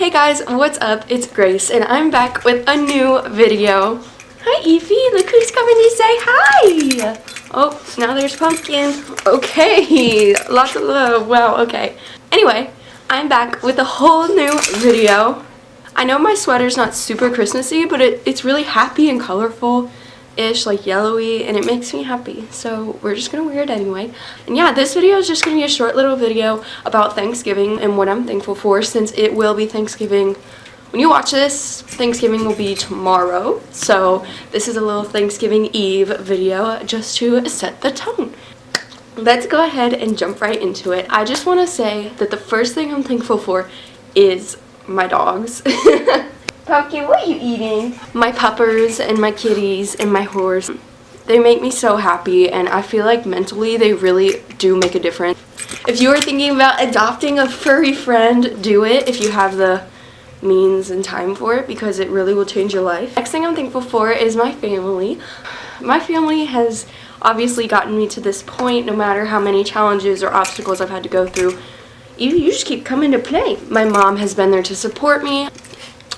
Hey guys, what's up? It's Grace and I'm back with a new video. Hi Evie, look who's coming to say hi! Oh, now there's Pumpkin. Okay, lots of love. Wow, okay. Anyway, I'm back with a whole new video. I know my sweater's not super Christmassy, but it's really happy and colorful-ish, like yellowy, and it makes me happy. So we're just gonna wear it anyway. And yeah, this video is just gonna be a short little video about Thanksgiving and what I'm thankful for, since it will be Thanksgiving. When you watch this, Thanksgiving will be tomorrow. So this is a little Thanksgiving Eve video just to set the tone. Let's go ahead and jump right into it. I just want to say that the first thing I'm thankful for is my dogs. Pumpkin, what are you eating? My puppers and my kitties and my horse. They make me so happy, and I feel like mentally they really do make a difference. If you are thinking about adopting a furry friend, do it if you have the means and time for it, because it really will change your life. Next thing I'm thankful for is my family. My family has obviously gotten me to this point, no matter how many challenges or obstacles I've had to go through. You just keep coming to play. My mom has been there to support me.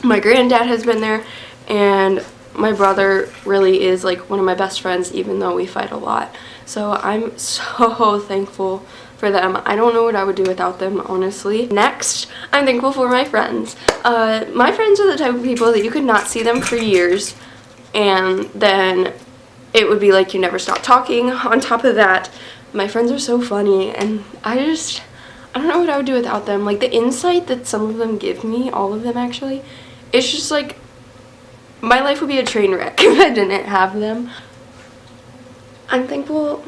My granddad has been there, and my brother really is like one of my best friends, even though we fight a lot. So I'm so thankful for them. I don't know what I would do without them, honestly. Next, I'm thankful for my friends. My friends are the type of people that you could not see them for years, and then it would be like you never stop talking. On top of that, my friends are so funny, and I don't know what I would do without them. Like, the insight that some of them give me, all of them actually, it's just like, my life would be a train wreck if I didn't have them. I'm thankful.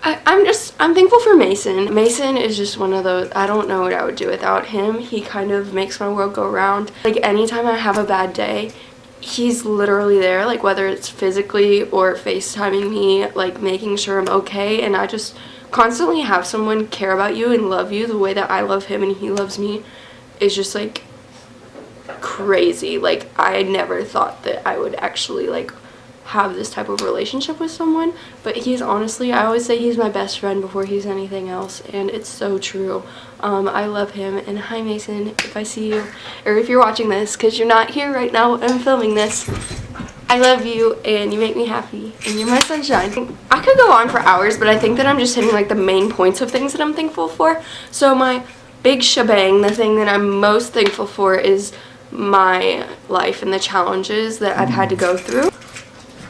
I'm thankful for Mason. Mason is just one of those, I don't know what I would do without him. He kind of makes my world go round. Like, anytime I have a bad day, he's literally there, like whether it's physically or FaceTiming me, like making sure I'm okay. And I just constantly have someone care about you and love you the way that I love him and he loves me is just like crazy. Like, I never thought that I would actually like have this type of relationship with someone, but he's honestly, I always say he's my best friend before he's anything else, and it's so true. I love him. And hi Mason, if I see you, or if you're watching this, because you're not here right now when I'm filming this, I love you and you make me happy and you're my sunshine. I could go on for hours, but I think that I'm just hitting like the main points of things that I'm thankful for. So my big shebang, the thing that I'm most thankful for, is my life and the challenges that I've had to go through.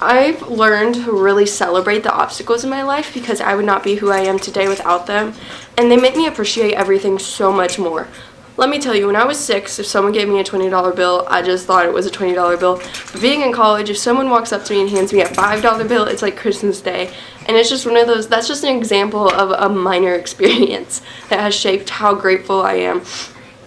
I've learned to really celebrate the obstacles in my life, because I would not be who I am today without them, and they make me appreciate everything so much more. Let me tell you, when I was 6, if someone gave me a $20 bill, I just thought it was a $20 bill. But being in college, if someone walks up to me and hands me a $5 bill, it's like Christmas Day. And it's just one of those, that's just an example of a minor experience that has shaped how grateful I am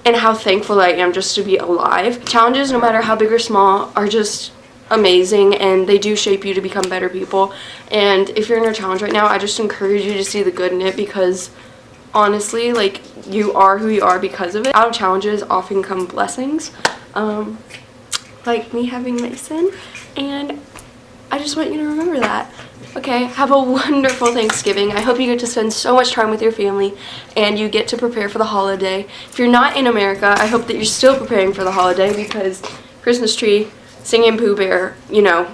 and how thankful I am just to be alive. Challenges, no matter how big or small, are just amazing, and they do shape you to become better people. And if you're in a challenge right now, I just encourage you to see the good in it, because honestly, like, you are who you are because of it. Out of challenges often come blessings, like me having Mason, and I just want you to remember that. Okay, have a wonderful Thanksgiving. I hope you get to spend so much time with your family and you get to prepare for the holiday. If you're not in America, I hope that you're still preparing for the holiday, because Christmas tree, singing Pooh Bear, you know,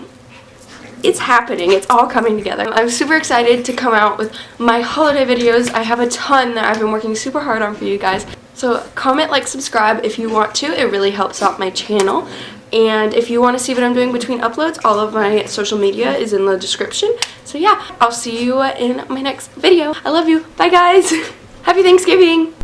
it's happening. It's all coming together. I'm super excited to come out with my holiday videos. I have a ton that I've been working super hard on for you guys. So comment, like, subscribe if you want to. It really helps out my channel. And if you want to see what I'm doing between uploads, all of my social media is in the description. So yeah, I'll see you in my next video. I love you. Bye guys. Happy Thanksgiving.